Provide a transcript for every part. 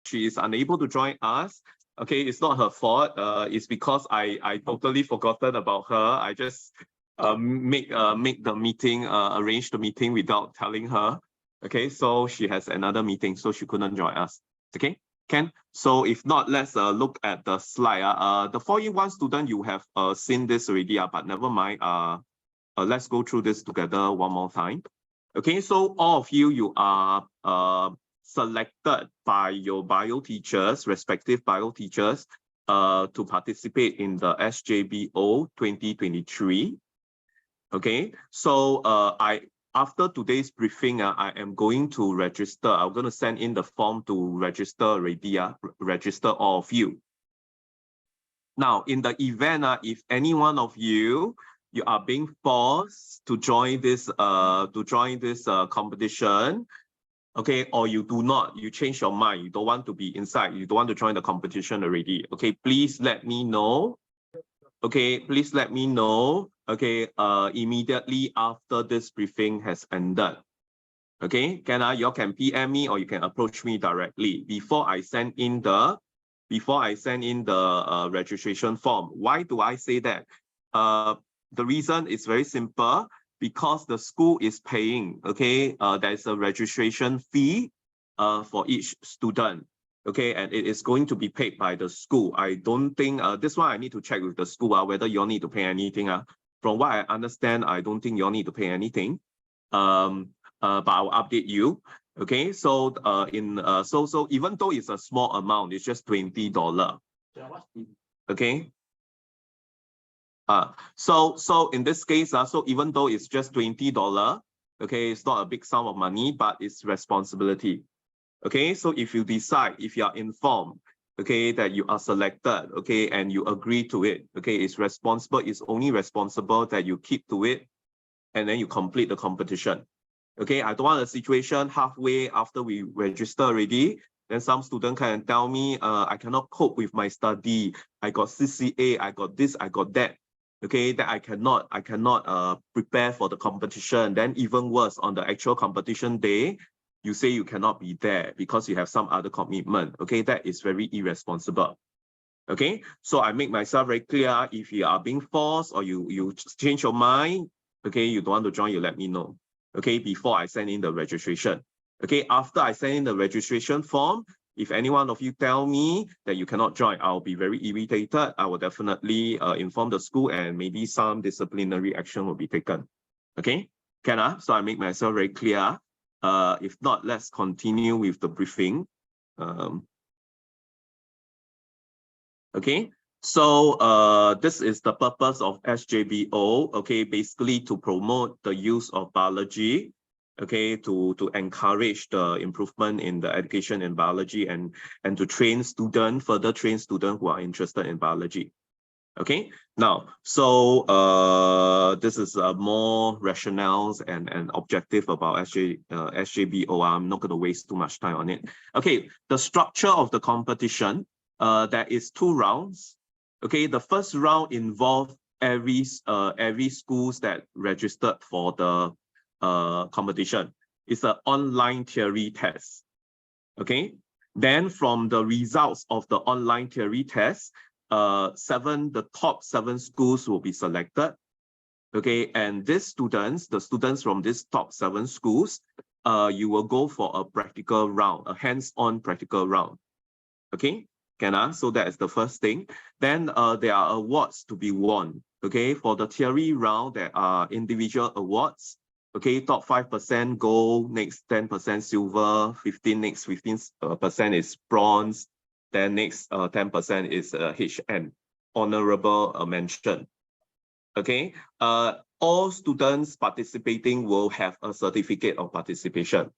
she is unable to join us. Okay, it's not her fault. It's because I totally forgotten about her. I just make the meeting, arrange the meeting without telling her. Okay, so she has another meeting, so she couldn't join us. Okay, Ken. So if not, let's look at the slide. The 4E1 student, you have seen this already, but never mind. Let's go through this together one more time. Okay, so all of you, you are selected by your bio teachers, respective bio teachers, to participate in the SJBO 2023. Okay, so after today's briefing, I am going to register. I'm going to send in the form to register already. Register all of you. Now, in the event, if any one of you are being forced to join this competition, okay, or you do not, you change your mind, you don't want to be inside, you don't want to join the competition already, okay, please let me know. Okay, please let me know, okay, immediately after this briefing has ended. Okay, you can PM me or you can approach me directly before I send in the registration form. Why do I say that? The reason is very simple, because the school is paying, okay, there's a registration fee for each student, okay, and it is going to be paid by the school. I don't think, this one I need to check with the school whether you all need to pay anything. From what I understand, I don't think you all need to pay anything, but I'll update you. Okay, so so even though it's a small amount, it's just $20. Okay. So in this case, so even though it's just $20, okay, it's not a big sum of money, but it's responsibility. Okay, so if you decide, if you are informed, okay, that you are selected, okay, and you agree to it, okay, it's only responsible that you keep to it and then you complete the competition. Okay, I don't want a situation halfway after we register already, then some student can tell me, I cannot cope with my study, I got CCA, I got this, I got that. Okay, that I cannot prepare for the competition. Then even worse, on the actual competition day, you say you cannot be there because you have some other commitment. Okay, that is very irresponsible. Okay, so I make myself very clear. If you are being forced or you change your mind, okay, you don't want to join, you let me know. Okay, before I send in the registration. Okay, after I send in the registration form, if any one of you tell me that you cannot join, I'll be very irritated. I will definitely inform the school and maybe some disciplinary action will be taken. Okay, so I make myself very clear. If not, let's continue with the briefing. Okay, so this is the purpose of SJBO. Okay, basically to promote the use of biology. Okay, to encourage the improvement in the education in biology and to further train students who are interested in biology. Okay, now, so this is more rationales and objective about SJBO. I'm not going to waste too much time on it. Okay, the structure of the competition, there is 2 rounds. Okay, the first round involves every schools that registered for the competition. It's an online theory test. Okay, then from the results of the online theory test, the top 7 schools will be selected. Okay, and the students from these top 7 schools, you will go for a practical round, a hands-on practical round. Okay, so that is the first thing. Then there are awards to be won. Okay, for the theory round, there are individual awards. Okay, top 5% gold, next 10% silver, 15% is bronze, then next 10% is HN, honorable mention. Okay, all students participating will have a certificate of participation.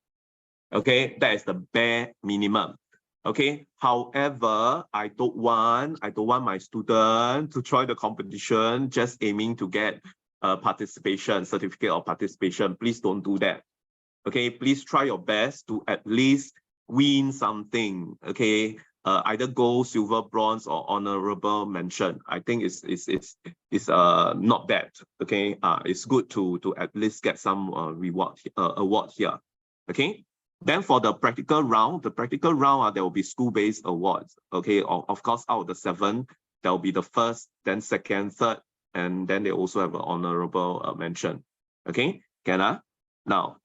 Okay, that is the bare minimum. Okay, however, I don't want my student to join the competition just aiming to get certificate of participation. Please don't do that. Okay, please try your best to at least win something. Okay, either gold, silver, bronze, or honorable mention. I think it's not bad. Okay, it's good to at least get some award here. Okay, Then for the practical round, there will be school-based awards. Okay, of course, out of the 7, there will be the first, then second, third, and then they also have an honorable mention. Okay, can now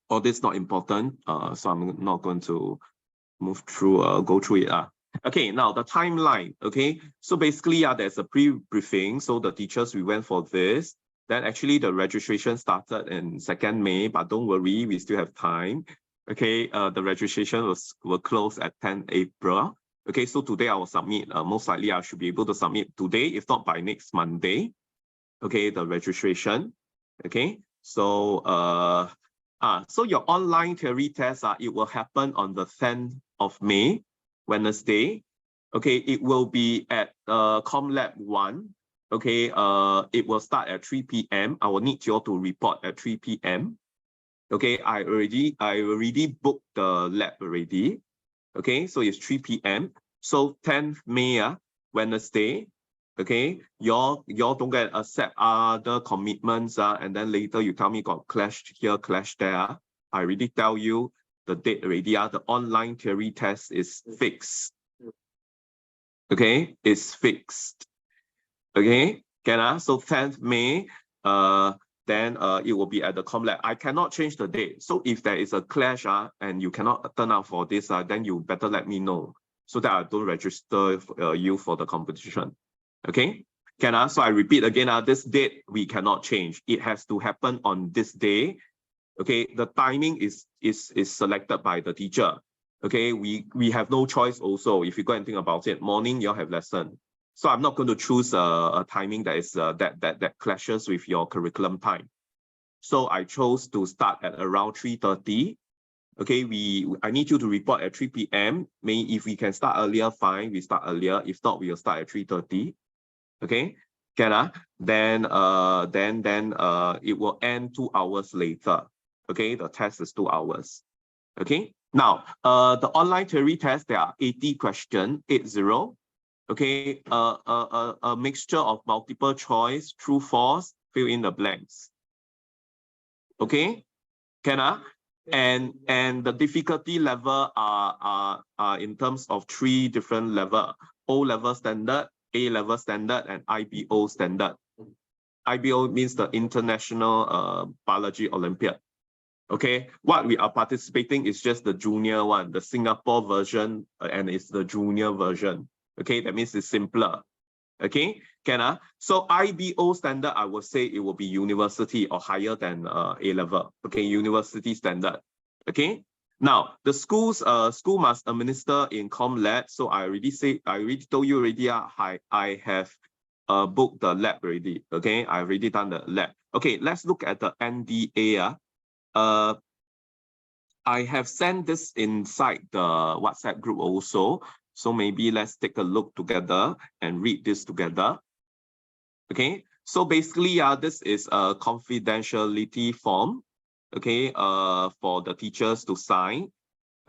all this not important, so I'm not going to move through, go through it. Okay, now the timeline. Okay, so basically, there's a pre-briefing. So the teachers, we went for this. Then actually the registration started in 2nd May, but don't worry, we still have time. Okay, the registration will close at 10 April. Okay, so today I will submit. Most likely I should be able to submit today, if not by next Monday. Okay, the registration. Okay, so so your online theory test, it will happen on the 10th of May, Wednesday. Okay, it will be at ComLab 1. Okay, it will start at 3 p.m. I will need you all to report at 3 p.m. Okay, I already booked the lab already. Okay, so it's 3 p.m. So 10th May, Wednesday. Okay, y'all don't get accept other commitments, and then later you tell me got clash here, clash there. I already tell you the date already. The online theory test is fixed. Okay, it's fixed. Okay, so 10th May, then it will be at the ComLab. I cannot change the date. So if there is a clash and you cannot turn out for this, then you better let me know so that I don't register you for the competition. Okay, so I repeat again, this date we cannot change. It has to happen on this day. Okay, the timing is selected by the teacher. Okay, we have no choice also. If you go and think about it, morning you'll have lesson. So I'm not going to choose a timing that is that clashes with your curriculum time. So I chose to start at around 3:30. Okay, I need you to report at 3 p.m. If we can start earlier, fine, we start earlier. If not, we'll start at 3:30. Okay, then it will end 2 hours later. Okay, the test is 2 hours. Okay, now the online theory test, there are 80 questions, 80. Okay, a mixture of multiple choice, true, false, fill in the blanks. Okay, and the difficulty level are in terms of 3 different levels: O-level standard, A-level standard, and IBO standard. IBO means the International Biology Olympiad. Okay, what we are participating is just the junior one, the Singapore version, and it's the junior version. Okay, that means it's simpler. Okay, so IBO standard, I would say it will be university or higher than A-level. Okay, university standard. Okay, now the school must administer in ComLab. So I already told you already. I have booked the lab already. Okay, I already done the lab. Okay, let's look at the NDA. I have sent this inside the WhatsApp group also. So maybe let's take a look together and read this together. Okay, so basically, this is a confidentiality form. Okay, for the teachers to sign.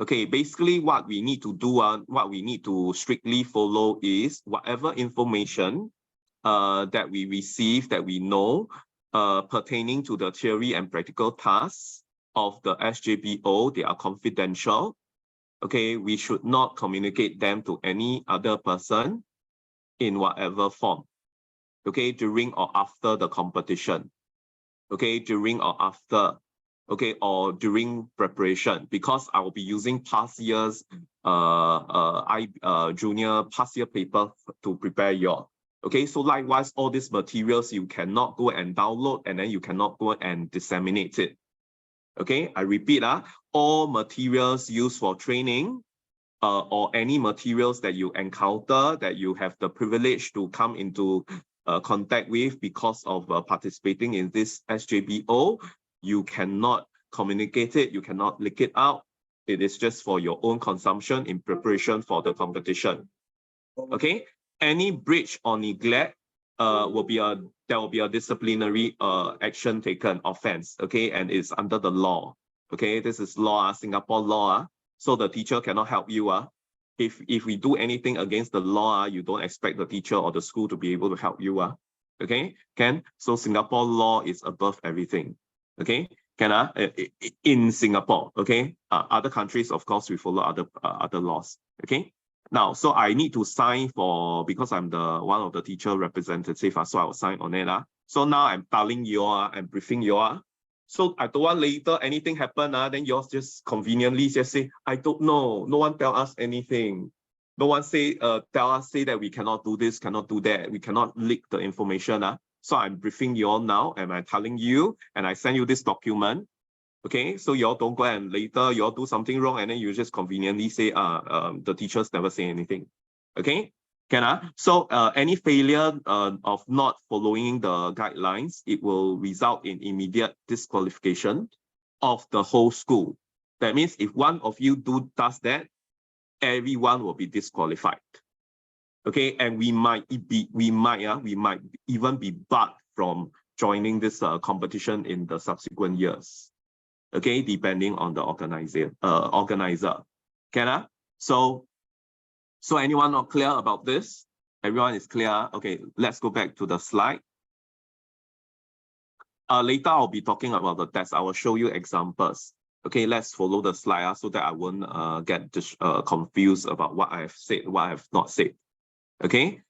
Okay, basically what we need to do, what we need to strictly follow is whatever information that we receive, that we know, pertaining to the theory and practical tasks of the SJBO, they are confidential. Okay, we should not communicate them to any other person in whatever form. Okay, during or after the competition. Okay, during or after. Okay, or during preparation, because I will be using past years junior past year paper to prepare your. Okay, so likewise, all these materials you cannot go and download, and then you cannot go and disseminate it. Okay, I repeat, all materials used for training or any materials that you encounter that you have the privilege to come into contact with because of participating in this SJBO, you cannot communicate it, you cannot leak it out. It is just for your own consumption in preparation for the competition. Okay, any breach or neglect there will be a disciplinary action taken, offense. Okay, and it's under the law. Okay, this is law, Singapore law. So the teacher cannot help you. If we do anything against the law, you don't expect the teacher or the school to be able to help you. Okay, so Singapore law is above everything. Okay, in Singapore, okay? Other countries, of course, we follow other laws, okay? Now, so I need to sign because I'm the one of the teacher representative, so I will sign on it. So now I'm telling you, I'm briefing you. So I don't want later anything happen, then you just conveniently just say, I don't know, no one tell us anything. No one say that we cannot do this, cannot do that, we cannot leak the information. So I'm briefing you all now, and I'm telling you, and I send you this document. Okay, so you all don't go and later you all do something wrong, and then you just conveniently say, the teachers never say anything. Okay, so any failure of not following the guidelines, it will result in immediate disqualification of the whole school. That means if one of you does that, everyone will be disqualified. Okay, and we might even be barred from joining this competition in the subsequent years. Okay, depending on the organizer. So anyone not clear about this? Everyone is clear? Okay, let's go back to the slide. Later I'll be talking about the test. I will show you examples. Okay, let's follow the slide so that I won't get confused about what I have said, what I have not said. Okay,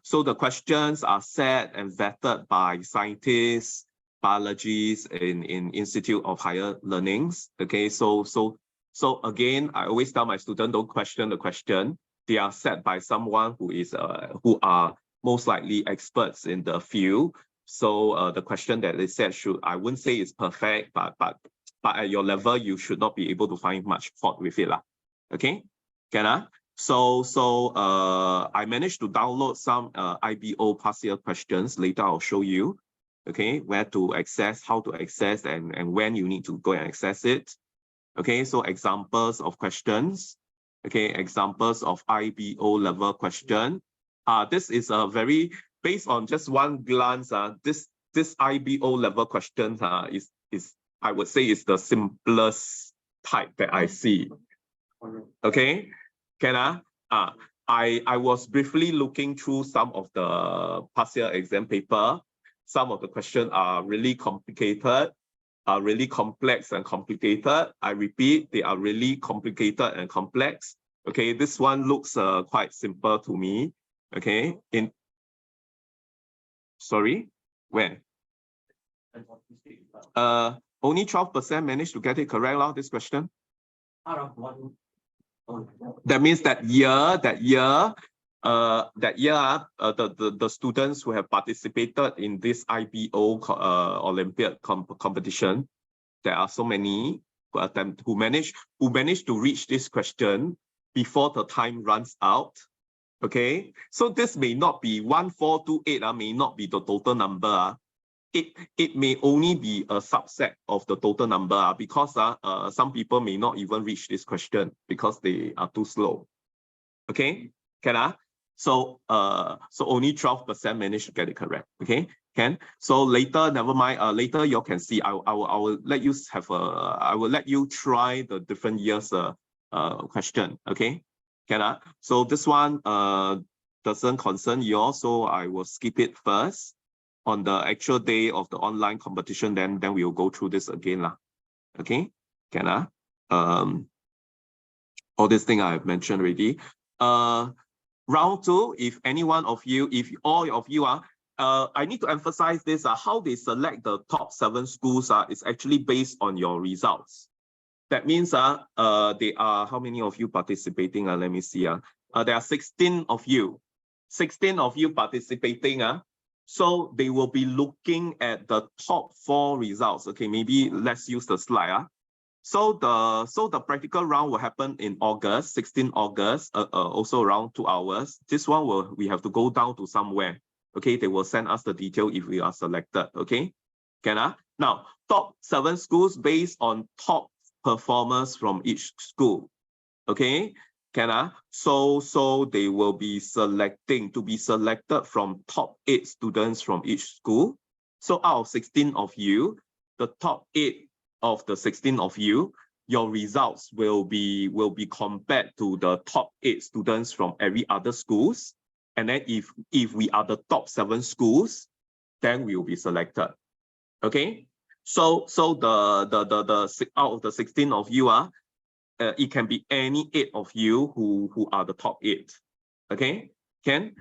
so the questions are set and vetted by scientists, biologists in Institute of Higher Learnings. Okay, so again, I always tell my students, don't question the question. They are set by someone who are most likely experts in the field. So the question that they said I wouldn't say it's perfect, but at your level, you should not be able to find much fault with it. Okay, So I managed to download some IBO past year questions. Later I'll show you, okay, where to access, how to access, and when you need to go and access it. Okay, so examples of questions. Okay, examples of IBO level question. This is a very, based on just one glance, this IBO level question is I would say is the simplest type that I see. Okay, I was briefly looking through some of the past year exam paper. Some of the questions are really complicated, are really complex and complicated. I repeat, they are really complicated and complex. Okay, this one looks quite simple to me. Okay, sorry, where? Only 12% managed to get it correct, this question. That means that year, the students who have participated in this IBO Olympiad competition, there are so many who managed to reach this question before the time runs out. Okay, so this may not be 1428, may not be the total number. It may only be a subset of the total number because some people may not even reach this question because they are too slow. Okay, so only 12% managed to get it correct. Okay, so later, never mind. Later you can see. I will let you have I will let you try the different years question. Okay, so this one doesn't concern you, so I will skip it first. On the actual day of the online competition, then we will go through this again. Okay, all this thing I have mentioned already. Round two, if any one of you, if all of you are, I need to emphasize this, how they select the top 7 schools is actually based on your results. That means they are, how many of you participating? Let me see. There are 16 of you. 16 of you participating. So they will be looking at the top 4 results. Okay, maybe let's use the slide. So the practical round will happen in August, 16 August, also around 2 hours. This one we have to go down to somewhere. Okay, they will send us the detail if we are selected. Okay, now top 7 schools based on top performers from each school. Okay, so they will be selected from top 8 students from each school. So out of 16 of you, the top 8 of the 16 of you, your results will be compared to the top 8 students from every other schools. And then if we are the top 7 schools, then we will be selected. Okay, So out of the 16 of you it can be any 8 of you who are the top 8. Okay, can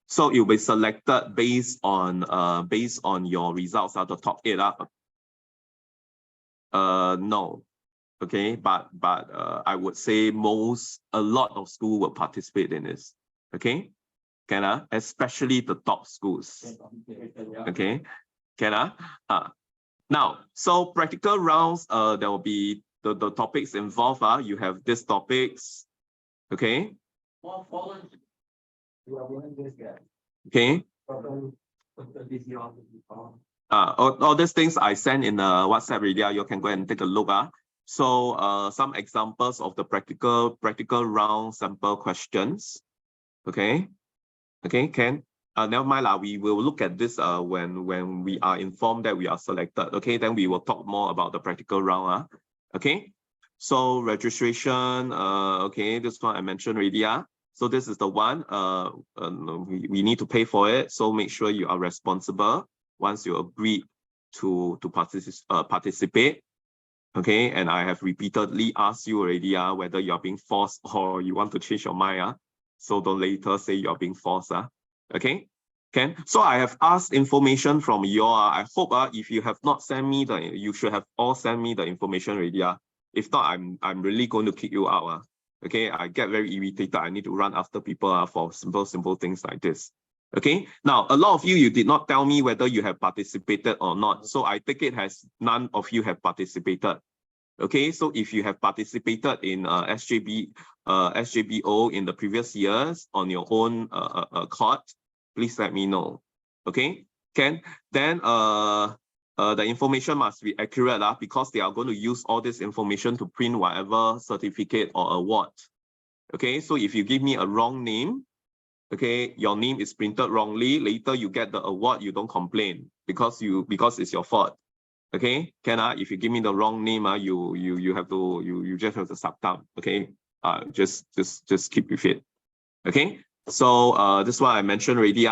so it will be selected based on your results are the top 8 no. Okay, but I would say a lot of schools will participate in this. Okay, can especially the top schools. Okay, can now, so practical rounds, there will be the topics involved. You have these topics. Okay. Okay. All these things I send in WhatsApp already. You can go and take a look. So some examples of the practical round sample questions. Okay. Okay, can never mind we will look at this when we are informed that we are selected. Okay, then we will talk more about the practical round. Okay, so registration, okay, this one I mentioned already. So this is the one we need to pay for it, so make sure you are responsible once you agree to participate. Okay, and I have repeatedly asked you already whether you are being forced or you want to change your mind. So don't later say you're being forced. Okay, can. So I have asked information from you. I hope if you have not sent me you should have all sent me the information already. If not, I'm really going to kick you out. Okay, I get very irritated. I need to run after people for simple things like this. Okay, now a lot of you did not tell me whether you have participated or not. So I take it as none of you have participated. Okay, so if you have participated in SJBO in the previous years on your own court, please let me know. Okay, can then the information must be accurate because they are going to use all this information to print whatever certificate or award. Okay, so if you give me a wrong name, okay, your name is printed wrongly, later you get the award, you don't complain because it's your fault. Okay, can if you give me the wrong name, you just have to suck down. Okay, just keep with it. Okay, so this one I mentioned already.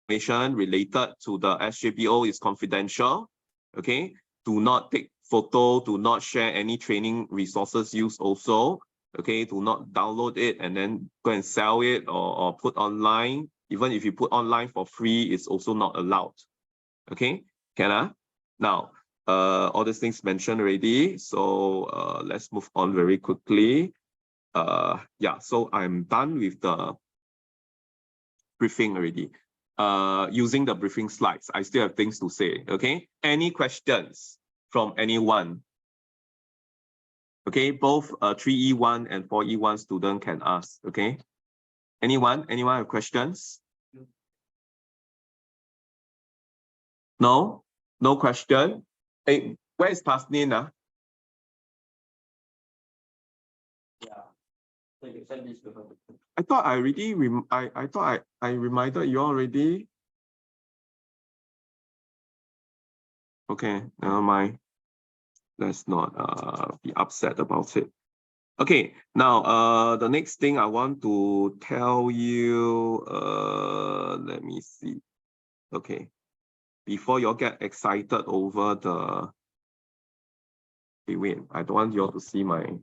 Information related to the SJBO is confidential. Okay, do not take photo, do not share any training resources used also. Okay, do not download it and then go and sell it or put online. Even if you put online for free, it's also not allowed. Okay, can Now, all these things mentioned already. So let's move on very quickly. Yeah, so I'm done with the briefing already. Using the briefing slides, I still have things to say. Okay, any questions from anyone? Okay, both 3E1 and 4E1 student can ask. Okay, anyone have questions? No question. Hey, where is Tasnin? I thought I already I thought I reminded you already. Okay, never mind. Let's not be upset about it. Okay, now the next thing I want to tell you, let me see. Okay, before you all get excited over the wait, I don't want you all to see my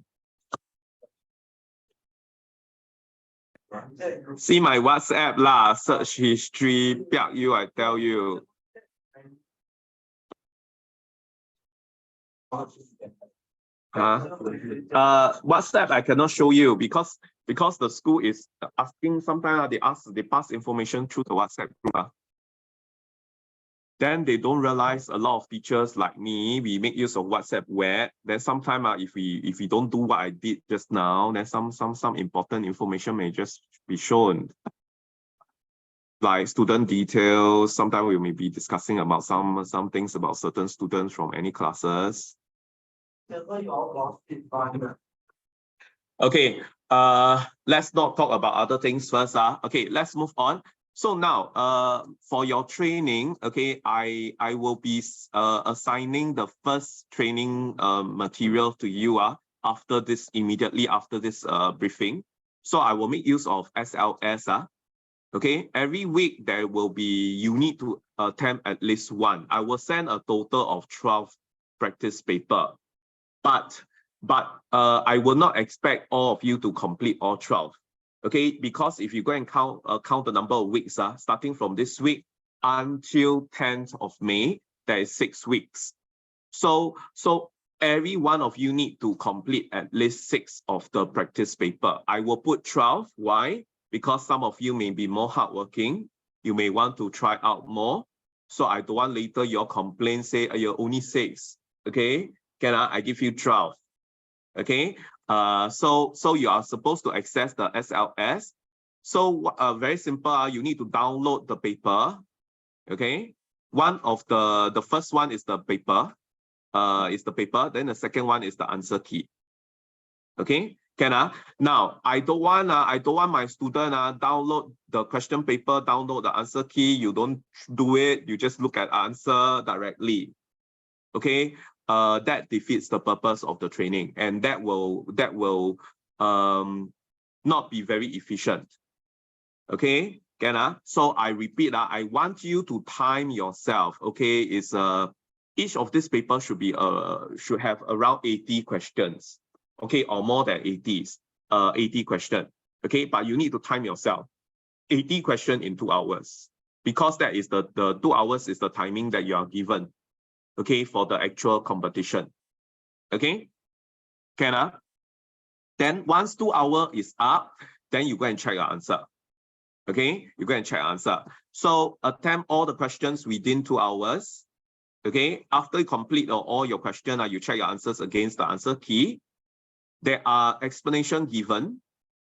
WhatsApp lah, search history, piak you, I tell you. WhatsApp I cannot show you because the school is asking. Sometimes they pass information through the WhatsApp group. Then they don't realize a lot of teachers like me, we make use of WhatsApp web. Then sometimes if we don't do what I did just now, then some important information may just be shown. Like student details, sometimes we may be discussing about some things about certain students from any classes. Okay, let's not talk about other things first. Okay, let's move on. So now, for your training, okay, I will be assigning the first training material to you immediately after this briefing. So I will make use of SLS. Okay, every week there will be, you need to attempt at least one. I will send a total of 12 practice paper, but I will not expect all of you to complete all 12. Okay, because if you go and count the number of weeks, starting from this week until 10th of May, there is 6 weeks. So every one of you need to complete at least 6 of the practice paper. I will put 12. Why? Because some of you may be more hardworking. You may want to try out more. So I don't want later your complaint say you're only 6. Okay, can I give you 12? Okay, so you are supposed to access the SLS. So very simple, you need to download the paper. Okay, one of the first one is the paper, then the second one is the answer key. Okay, can now I don't want my student download the question paper, download the answer key. You don't do it, you just look at answer directly. Okay, that defeats the purpose of the training, and that will not be very efficient. Okay, can so I repeat, I want you to time yourself. Okay, it's each of this paper should be should have around 80 questions. Okay, or more than 80 questions. Okay, but you need to time yourself. 80 questions in 2 hours, because that is the 2 hours is the timing that you are given. Okay, for the actual competition. Okay, can then once 2 hours is up, then you go and check your answer. Okay, you go and check answer. So attempt all the questions within 2 hours. Okay, after you complete all your questions, you check your answers against the answer key. There are explanation given.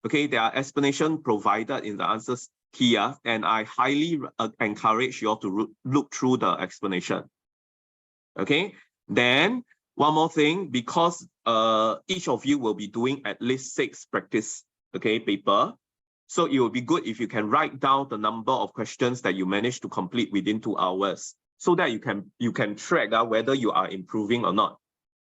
Okay, there are explanation provided in the answers key, and I highly encourage you all to look through the explanation. Okay, then one more thing, because each of you will be doing at least 6 practice paper. So it will be good if you can write down the number of questions that you managed to complete within 2 hours, so that you can track whether you are improving or not.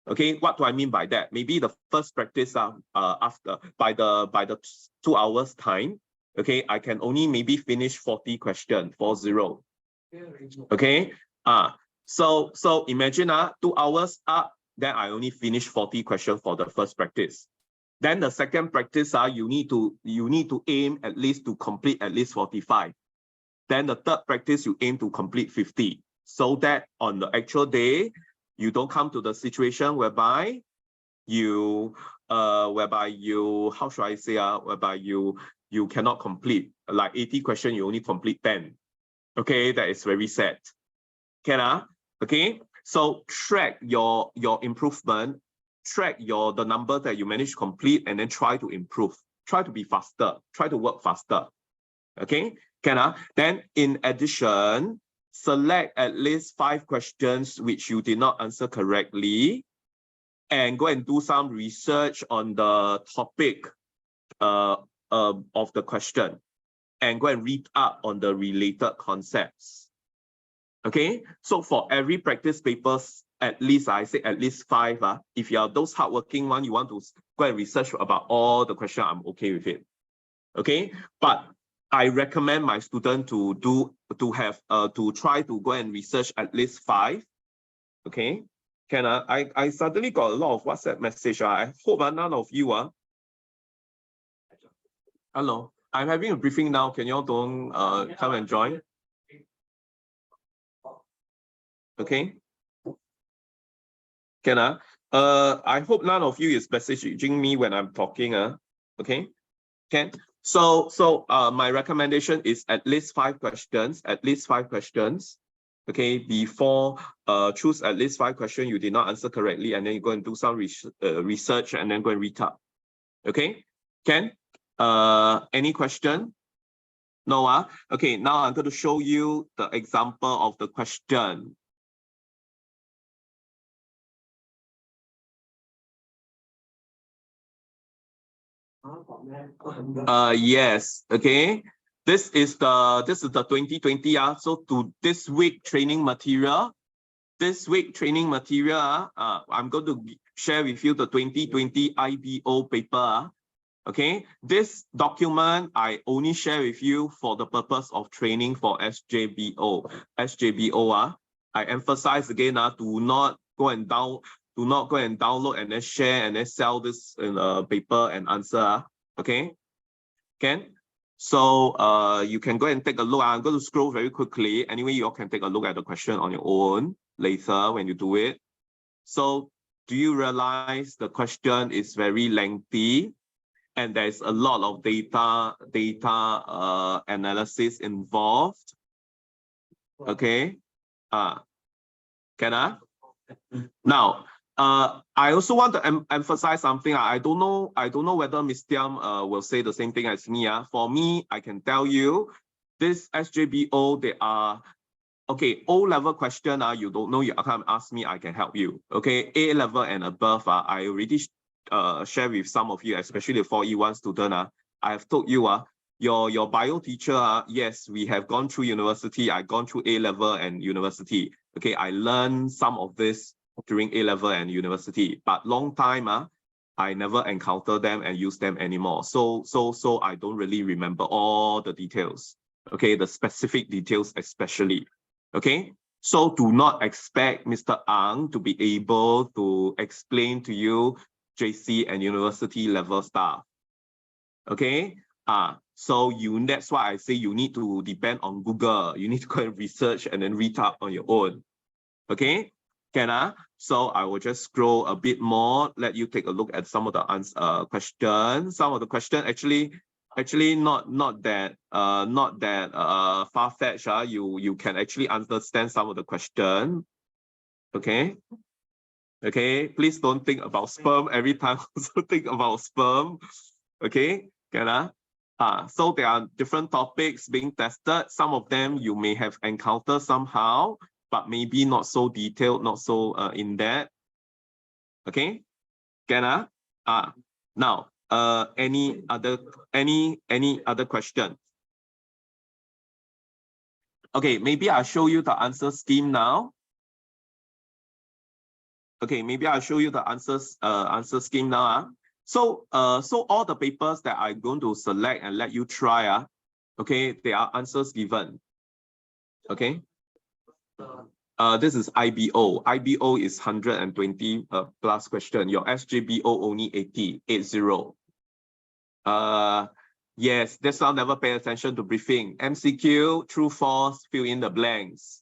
Okay, what do I mean by that? Maybe the first practice after by the 2 hours time, okay, I can only maybe finish 40 questions, 40. Okay, so imagine 2 hours up, then I only finish 40 questions for the first practice. Then the second practice, you need to aim at least to complete at least 45. Then the third practice, you aim to complete 50, so that on the actual day, you don't come to the situation whereby you how should I say whereby you cannot complete like 80 questions, you only complete 10. Okay, that is very sad. Can okay, so track your improvement, track the number that you manage to complete, and then try to improve, try to be faster, try to work faster. Okay, can then in addition, select at least 5 questions which you did not answer correctly, and go and do some research on the topic of the question, and go and read up on the related concepts. Okay, so for every practice papers, at least I say at least 5. If you are those hardworking one, you want to go and research about all the questions, I'm okay with it. Okay, but I recommend my student to try to go and research at least 5. Okay, can I suddenly got a lot of WhatsApp message. I hope none of you hello, I'm having a briefing now. Can you all don't come and join? Okay, can I hope none of you is messaging me when I'm talking. Okay, can. So my recommendation is at least 5 questions, okay, before choose at least 5 questions you did not answer correctly, and then you go and do some research and then go and read up. Okay, can any question? No. Okay, now I'm going to show you the example of the question. Yes, okay, this is the 2020. So to this week training material, I'm going to share with you the 2020 IBO paper. Okay, this document I only share with you for the purpose of training for SJBO. SJBO, I emphasize again, do not go and download and then share and then sell this in a paper and answer. Okay, can? So you can go and take a look. I'm going to scroll very quickly. Anyway, you all can take a look at the question on your own later when you do it. So do you realize the question is very lengthy? And there's a lot of data analysis involved. Okay. Can I? Now, I also want to emphasize something. I don't know whether Ms. Tiam will say the same thing as me. For me, I can tell you, this SJBO, they are okay. O-level question, you don't know, you can't ask me, I can help you. Okay, A-level and above, I already share with some of you, especially the 4E1 student. I have told you, your bio teacher, yes, we have gone through university. I gone through A-level and university. Okay, I learned some of this during A-level and university, but long time, I never encounter them and use them anymore. So I don't really remember all the details. Okay, the specific details especially. Okay, so do not expect Mr. Ang to be able to explain to you JC and university level stuff. Okay, so that's why I say you need to depend on Google. You need to go and research and then read up on your own. Okay, can so I will just scroll a bit more, let you take a look at some of the questions. Some of the questions actually not that far-fetched. You can actually understand some of the question. Okay, please don't think about sperm every time. Also think about sperm. Okay, can so there are different topics being tested. Some of them you may have encountered somehow, but maybe not so detailed, not so in depth. Okay, can now any other question? Okay, maybe I'll show you the answer scheme now. Okay, maybe I'll show you the answer scheme now. So all the papers that I'm going to select and let you try, okay, there are answers given. Okay. This is IBO. IBO is 120 plus question. Your SJBO only 80. Yes, that's why I'll never pay attention to briefing. MCQ, true, false, fill in the blanks.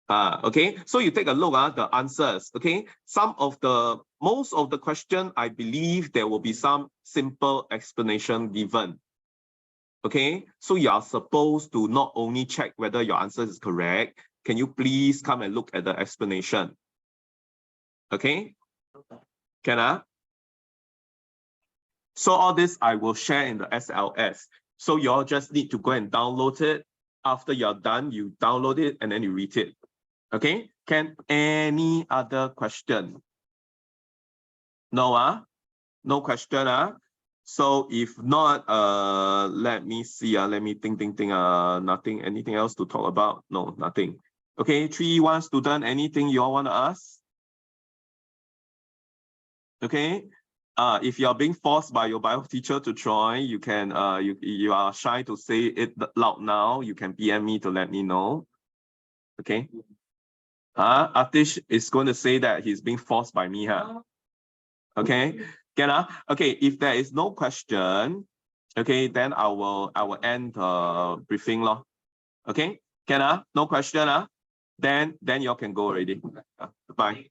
Okay, so you take a look at the answers. Okay, most of the question, I believe there will be some simple explanation given. Okay, so you are supposed to not only check whether your answer is correct, can you please come and look at the explanation? Okay, can So all this I will share in the SLS. So you all just need to go and download it. After you're done, you download it and then you read it. Okay, can any other question? No, no question, So if not, let me see, let me think, nothing, anything else to talk about? No, nothing. Okay, 3-1 student, anything you all want to ask? Okay, if you are being forced by your bio teacher to join, you can, you are shy to say it loud now, you can PM me to let me know. Okay. Atish is going to say that he's being forced by me, Okay, okay, if there is no question, okay, then I will end the briefing law. Okay, no question, then you all can go already. Bye.